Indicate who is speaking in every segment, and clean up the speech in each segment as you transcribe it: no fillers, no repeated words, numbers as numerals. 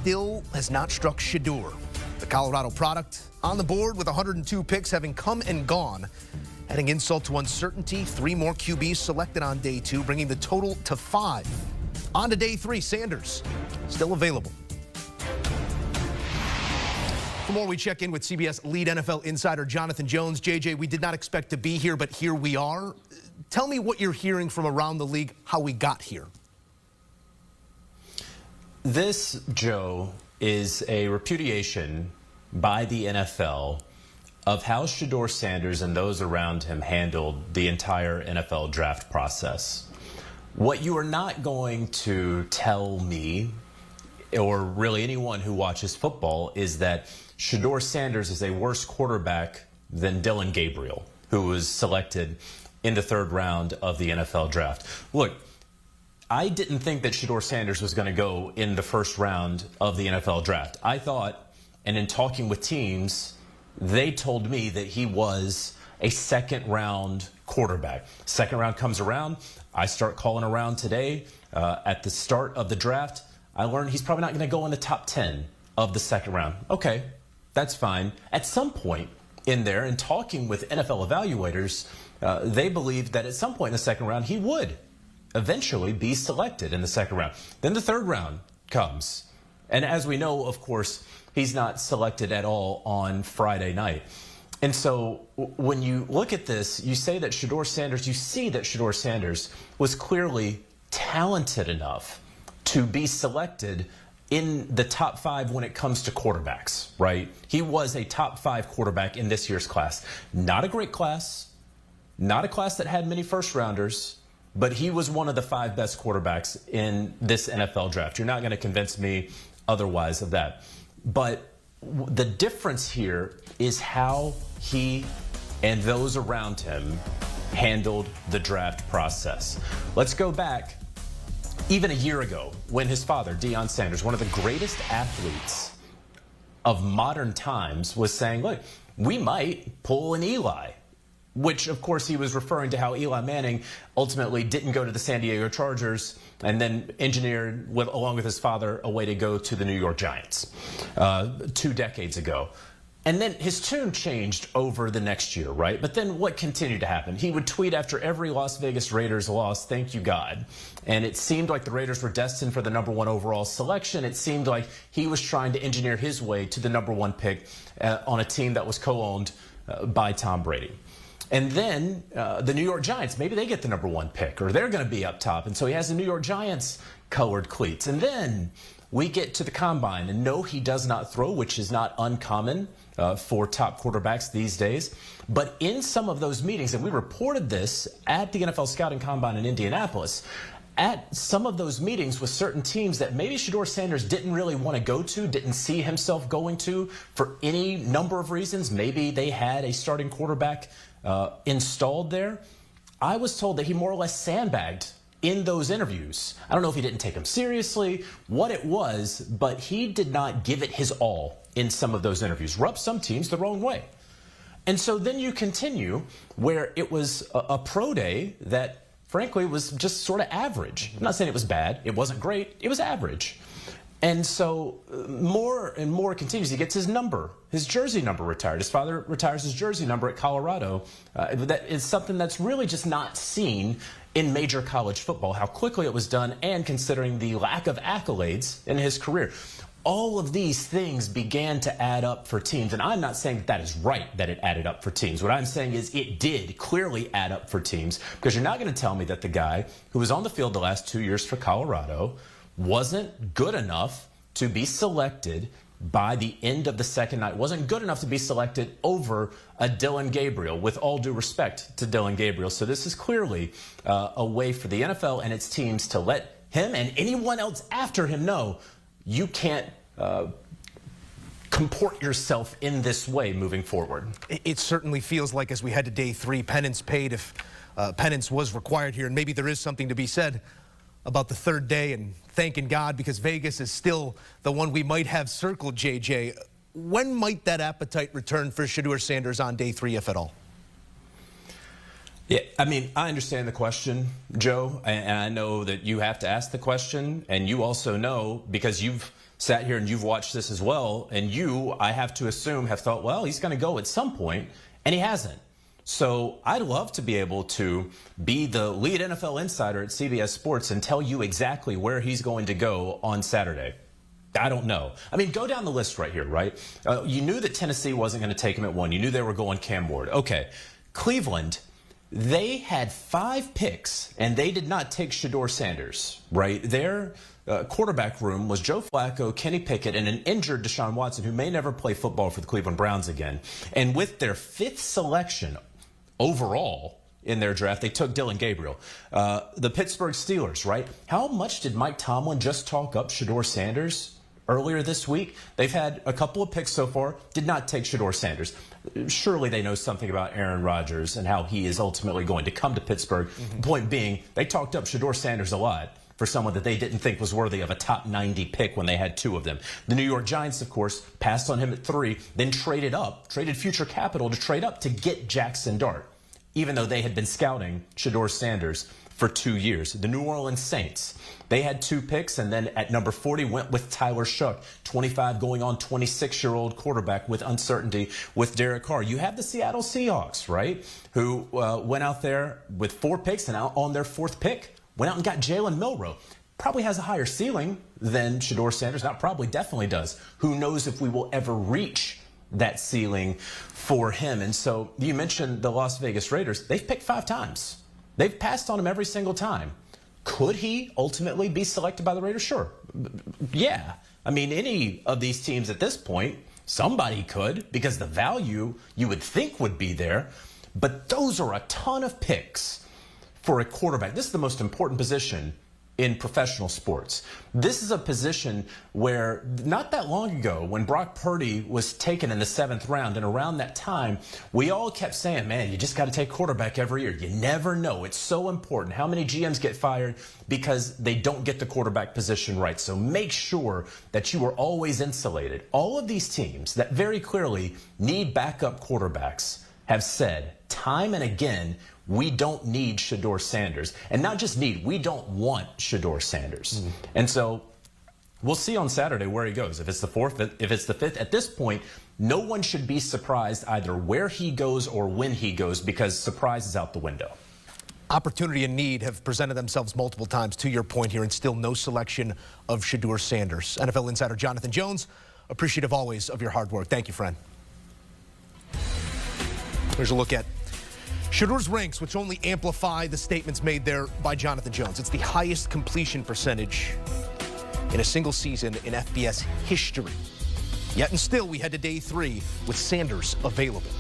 Speaker 1: still has not struck Shedeur. The Colorado product on the board with 102 picks having come and gone. Adding insult to uncertainty, 3 more QBs selected on day 2, bringing the total to 5. On to day 3, Sanders still available. For more, we check in with CBS lead NFL insider Jonathan Jones. JJ, we did not expect to be here, but here we are. Tell me what you're hearing from around the league, how we got here.
Speaker 2: This, Joe, is a repudiation by the NFL of how Shedeur Sanders and those around him handled the entire NFL draft process. What you are not going to tell me, or really anyone who watches football, is that Shedeur Sanders is a worse quarterback than Dillon Gabriel, who was selected in the 3rd round of the NFL draft. Look, I didn't think that Shedeur Sanders was going to go in the 1st round of the NFL draft. I thought, and in talking with teams, they told me that he was a 2nd round quarterback. 2nd round comes around. I start calling around today. At the start of the draft, I learned he's probably not going to go in the top 10 of the 2nd round. Okay, that's fine. At some point in there, in talking with NFL evaluators, they believed that at some point in the 2nd round, he would eventually be selected in the 2nd round. Then the 3rd round comes. And as we know, of course, he's not selected at all on Friday night. And so when you look at this, you say that Shedeur Sanders, you see that Shedeur Sanders was clearly talented enough to be selected in the top 5 when it comes to quarterbacks, right? He was a top 5 quarterback in this year's class. Not a great class, not a class that had many 1st rounders, but he was one of the 5 best quarterbacks in this NFL draft. You're not going to convince me otherwise of that. But the difference here is how he and those around him handled the draft process. Let's go back even a year ago when his father, Deion Sanders, one of the greatest athletes of modern times, was saying, look, we might pull an Eli. Which, of course, he was referring to how Eli Manning ultimately didn't go to the San Diego Chargers and then engineered, along with his father, a way to go to the New York Giants 2 decades ago. And then his tune changed over the next year, right? But then what continued to happen? He would tweet after every Las Vegas Raiders loss, thank you, God. And it seemed like the Raiders were destined for the #1 overall selection. It seemed like he was trying to engineer his way to the #1 pick on a team that was co-owned by Tom Brady. And then the New York Giants, maybe they get the #1 pick, or they're going to be up top. And so he has the New York Giants colored cleats. And then we get to the combine, and no, he does not throw, which is not uncommon for top quarterbacks these days. But in some of those meetings, and we reported this at the NFL Scouting Combine in Indianapolis, at some of those meetings with certain teams that maybe Shedeur Sanders didn't really want to go to, didn't see himself going to for any number of reasons. Maybe they had a starting quarterback installed there. I was told that he more or less sandbagged in those interviews. I don't know if he didn't take them seriously, what it was, but he did not give it his all in some of those interviews. Rubbed some teams the wrong way. And so then you continue where it was a pro day that frankly was just sort of average. I'm not saying it was bad. It wasn't great. It was average. And so more and more continues. He gets his number, his jersey number retired. His father retires his jersey number at Colorado. That is something that's really just not seen in major college football, how quickly it was done, and considering the lack of accolades in his career. All of these things began to add up for teams. And I'm not saying that is right that it added up for teams. What I'm saying is it did clearly add up for teams, because you're not going to tell me that the guy who was on the field the last 2 years for Colorado wasn't good enough to be selected by the end of the 2nd night, wasn't good enough to be selected over a Dillon Gabriel, with all due respect to Dillon Gabriel. So this is clearly a way for the NFL and its teams to let him and anyone else after him know you can't comport yourself in this way moving forward.
Speaker 1: It certainly feels like, as we head to day 3, penance paid if penance was required here. And maybe there is something to be said about the 3rd day and thanking God, because Vegas is still the one we might have circled, JJ. When might that appetite return for Shedeur Sanders on day 3, if at all?
Speaker 2: Yeah, I mean, I understand the question, Joe, and I know that you have to ask the question, and you also know, because you've sat here and you've watched this as well, and you, I have to assume, have thought, well, he's going to go at some point, and he hasn't. So I'd love to be able to be the lead NFL insider at CBS Sports and tell you exactly where he's going to go on Saturday. I don't know. I mean, go down the list right here, right? You knew that Tennessee wasn't going to take him at 1. You knew they were going Cam Ward. Okay. Cleveland, they had 5 picks, and they did not take Shedeur Sanders, right? Their quarterback room was Joe Flacco, Kenny Pickett, and an injured Deshaun Watson, who may never play football for the Cleveland Browns again. And with their 5th selection overall in their draft, they took Dylan Gabriel. The Pittsburgh Steelers, right? How much did Mike Tomlin just talk up Shedeur Sanders earlier this week? They've had a couple of picks so far, did not take Shedeur Sanders. Surely they know something about Aaron Rodgers and how he is ultimately going to come to Pittsburgh. Point being, they talked up Shedeur Sanders a lot for someone that they didn't think was worthy of a top 90 pick when they had 2 of them. The New York Giants, of course, passed on him at 3, then traded future capital to trade up to get Jackson Dart, even though they had been scouting Shedeur Sanders for 2 years. The New Orleans Saints, they had 2 picks, and then at number 40 went with Tyler Shuck, 25 going on 26-year-old quarterback with uncertainty with Derek Carr. You have the Seattle Seahawks, right, who went out there with 4 picks, and out on their 4th pick, went out and got Jalen Milroe. Probably has a higher ceiling than Shedeur Sanders. Not probably, definitely does. Who knows if we will ever reach that ceiling for him. And so you mentioned the Las Vegas Raiders. They've picked 5 times. They've passed on him every single time. Could he ultimately be selected by the Raiders? Sure. Yeah. I mean, any of these teams at this point, somebody could, because the value you would think would be there. But those are a ton of picks for a quarterback. This is the most important position in professional sports. This is a position where not that long ago, when Brock Purdy was taken in the 7th round, and around that time, we all kept saying, man, you just got to take quarterback every year. You never know. It's so important. How many GMs get fired because they don't get the quarterback position right? So make sure that you are always insulated. All of these teams that very clearly need backup quarterbacks have said time and again, we don't need Shedeur Sanders. And not just need, we don't want Shedeur Sanders. And so we'll see on Saturday where he goes. If it's the 4th, if it's the 5th, at this point, no one should be surprised either where he goes or when he goes, because surprise is out the window.
Speaker 1: Opportunity and need have presented themselves multiple times, to your point here, and still no selection of Shedeur Sanders. NFL insider Jonathan Jones, appreciative always of your hard work. Thank you, friend. Here's a look at Shedeur's ranks, which only amplify the statements made there by Jonathan Jones. It's the highest completion percentage in a single season in FBS history. Yet and still, we head to day 3 with Sanders available.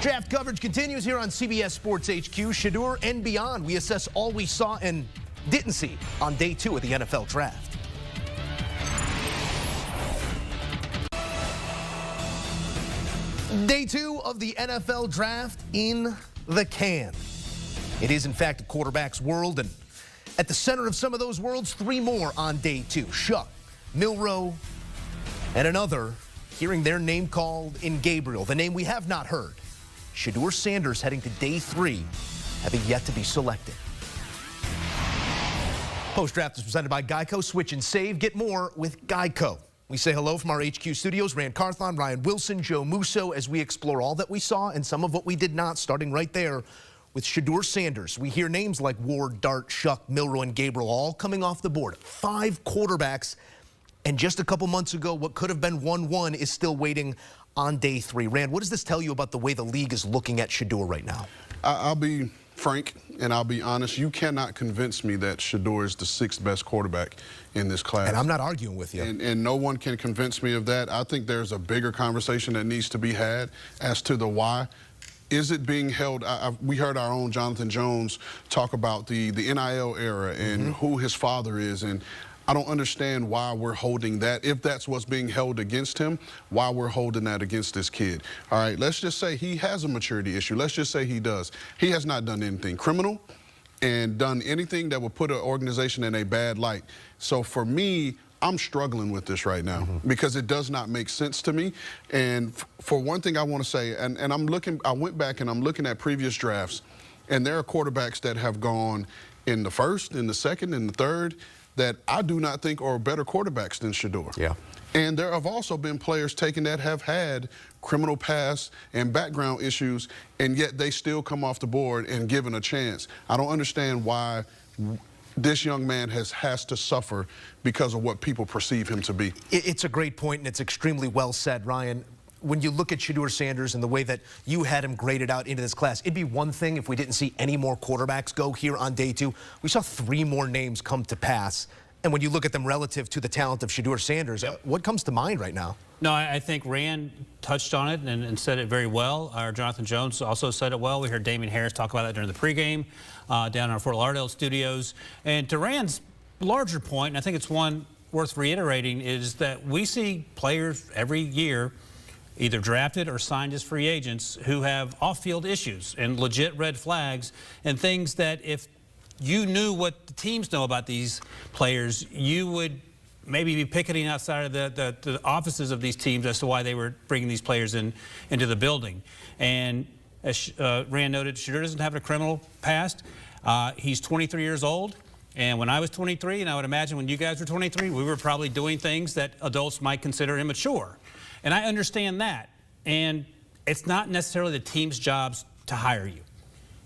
Speaker 1: Draft coverage continues here on CBS Sports HQ. Shedeur and beyond, we assess all we saw and didn't see on day 2 of the NFL Draft. Day 2 of the NFL Draft in the can. It is, in fact, a quarterback's world, and at the center of some of those worlds, 3 more on day 2. Shuck, Milroe, and another, hearing their name called in Gabriel, the name we have not heard. Shedeur Sanders heading to day 3, having yet to be selected. Post-draft is presented by Geico. Switch and save. Get more with Geico. We say hello from our HQ studios. Rand Carthon, Ryan Wilson, Joe Musso, as we explore all that we saw and some of what we did not, starting right there with Shedeur Sanders. We hear names like Ward, Dart, Shuck, Milroe, and Gabriel all coming off the board. 5 quarterbacks, and just a couple months ago, what could have been 1-1 is still waiting on day 3. Rand, what does this tell you about the way the league is looking at Shedeur right now?
Speaker 3: I'll be frank and I'll be honest. You cannot convince me that Shedeur is the 6th best quarterback in this class.
Speaker 1: And I'm not arguing with you.
Speaker 3: And no one can convince me of that. I think there's a bigger conversation that needs to be had as to the why. Is it being held? We heard our own Jonathan Jones talk about the NIL era and who his father is, and I don't understand why we're holding that. If that's what's being held against him, why we're holding that against this kid. All right, let's just say he has a maturity issue. Let's just say he does. He has not done anything criminal and done anything that would put an organization in a bad light. So for me, I'm struggling with this right now because it does not make sense to me. And for one thing I want to say, and I went back and I'm looking at previous drafts, and there are quarterbacks that have gone in the 1st, in the 2nd, in the 3rd. that I do not think are better quarterbacks than Shedeur.
Speaker 1: Yeah.
Speaker 3: And there have also been players taken that have had criminal past and background issues, and yet they still come off the board and given a chance. I don't understand why this young man has to suffer because of what people perceive him to be.
Speaker 1: It's a great point, and it's extremely well said, Ryan. When you look at Shedeur Sanders and the way that you had him graded out into this class, it'd be one thing if we didn't see any more quarterbacks go here on day 2. We saw 3 more names come to pass. And when you look at them relative to the talent of Shedeur Sanders, what comes to mind right now?
Speaker 4: No, I think Rand touched on it and said it very well. Our Jonathan Jones also said it well. We heard Damian Harris talk about that during the pregame down in our Fort Lauderdale studios. And to Rand's larger point, and I think it's one worth reiterating, is that we see players every year either drafted or signed as free agents who have off-field issues and legit red flags and things that if you knew what the teams know about these players, you would maybe be picketing outside of the offices of these teams as to why they were bringing these players into the building. And as Rand noted, Shedeur doesn't have a criminal past. He's 23 years old. And when I was 23, and I would imagine when you guys were 23, we were probably doing things that adults might consider immature. And I understand that. And it's not necessarily the team's jobs to hire you.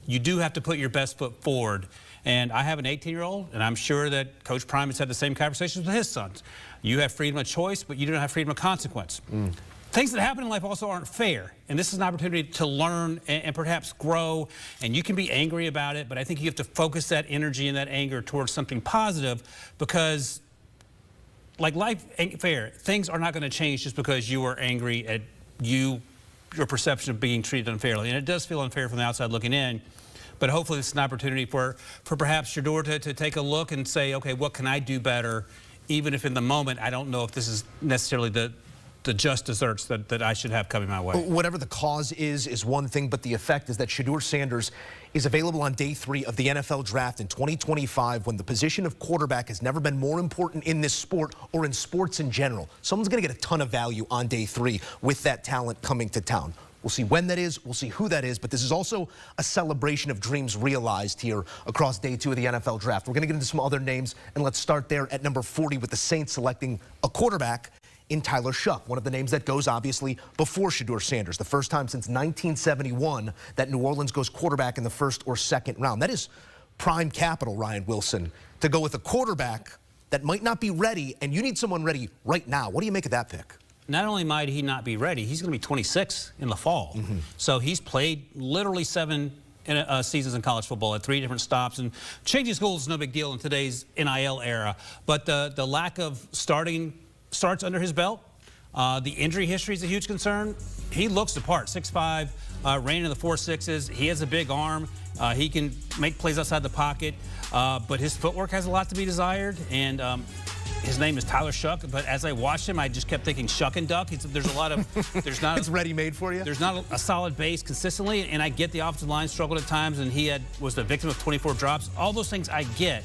Speaker 4: You do have to put your best foot forward. And I have an 18-year-old, and I'm sure that Coach Prime has had the same conversations with his sons. You have freedom of choice, but you don't have freedom of consequence. Things that happen in life also aren't fair. And this is an opportunity to learn and perhaps grow. And you can be angry about it, but I think you have to focus that energy and that anger towards something positive, because like life ain't fair. Things are not going to change just because you are angry at your perception of being treated unfairly. And it does feel unfair from the outside looking in. But hopefully this is an opportunity for perhaps Shedeur to take a look and say, okay, what can I do better? Even if in the moment I don't know if this is necessarily the just desserts that I should have coming my way.
Speaker 1: Whatever the cause is one thing, but the effect is that Shedeur Sanders is available on day 3 of the NFL draft in 2025, when the position of quarterback has never been more important in this sport or in sports in general. Someone's going to get a ton of value on day 3 with that talent coming to town. We'll see when that is, we'll see who that is, but this is also a celebration of dreams realized here across day 2 of the NFL draft. We're going to get into some other names, and let's start there at number 40 with the Saints selecting a quarterback in Tyler Sharpe, one of the names that goes obviously before Shedeur Sanders. The first time since 1971 that New Orleans goes quarterback in the 1st or 2nd round. That is prime capital, Ryan Wilson, to go with a quarterback that might not be ready, and you need someone ready right now. What do you make of that pick?
Speaker 4: Not only might he not be ready, he's going to be 26 in the fall. So he's played literally 7 seasons in college football at 3 different stops. And changing schools is no big deal in today's NIL era. But the lack of starts under his belt, the injury history is a huge concern. He looks the part, 6'5", ran in the 4.6s. He has a big arm. He can make plays outside the pocket. But his footwork has a lot to be desired. And his name is Tyler Shuck, but as I watched him, I just kept thinking Shuck and Duck. There's a lot of, there's not.
Speaker 1: It's ready-made for you?
Speaker 4: There's not a solid base consistently, and I get the offensive line struggled at times, and he was the victim of 24 drops. All those things I get,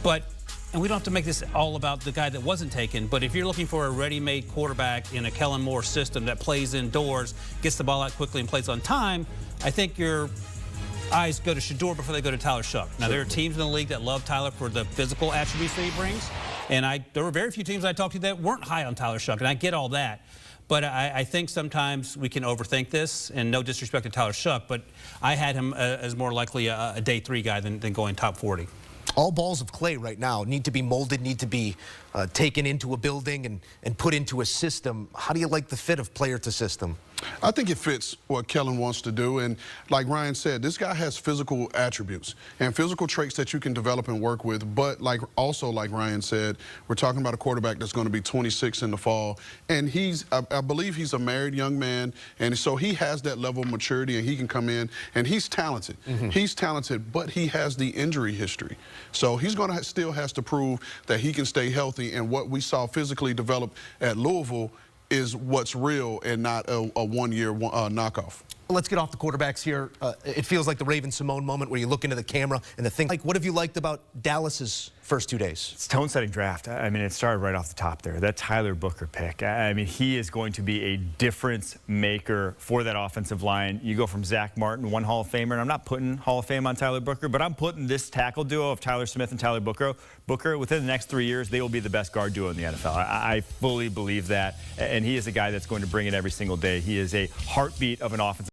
Speaker 4: and we don't have to make this all about the guy that wasn't taken, but if you're looking for a ready-made quarterback in a Kellen Moore system that plays indoors, gets the ball out quickly and plays on time, I think your eyes go to Shedeur before they go to Tyler Shuck. Now, there are teams in the league that love Tyler for the physical attributes that he brings. And there were very few teams I talked to that weren't high on Tyler Shuck, and I get all that. But I think sometimes we can overthink this, and no disrespect to Tyler Shuck, but I had him as more likely a day 3 guy than going top 40.
Speaker 1: All balls of clay right now need to be molded, need to be taken into a building and put into a system. How do you like the fit of player to system?
Speaker 3: I think it fits what Kellen wants to do. And like Ryan said, this guy has physical attributes and physical traits that you can develop and work with. But also like Ryan said, we're talking about a quarterback that's going to be 26 in the fall. And I believe he's a married young man. And so he has that level of maturity, and he can come in, and he's talented. He's talented, but he has the injury history. So he's going to still has to prove that he can stay healthy. And what we saw physically develop at Louisville is what's real and not a one-year knockoff.
Speaker 1: Let's get off the quarterbacks here. It feels like the Raven-Simone moment where you look into the camera and the thing. What have you liked about Dallas's first 2 days?
Speaker 5: It's tone-setting draft. I mean, it started right off the top there. That Tyler Booker pick. I mean, he is going to be a difference maker for that offensive line. You go from Zach Martin, one Hall of Famer, and I'm not putting Hall of Fame on Tyler Booker, but I'm putting this tackle duo of Tyler Smith and Tyler Booker, within the next 3 years, they will be the best guard duo in the NFL. I fully believe that, and he is a guy that's going to bring it every single day. He is a heartbeat of an offensive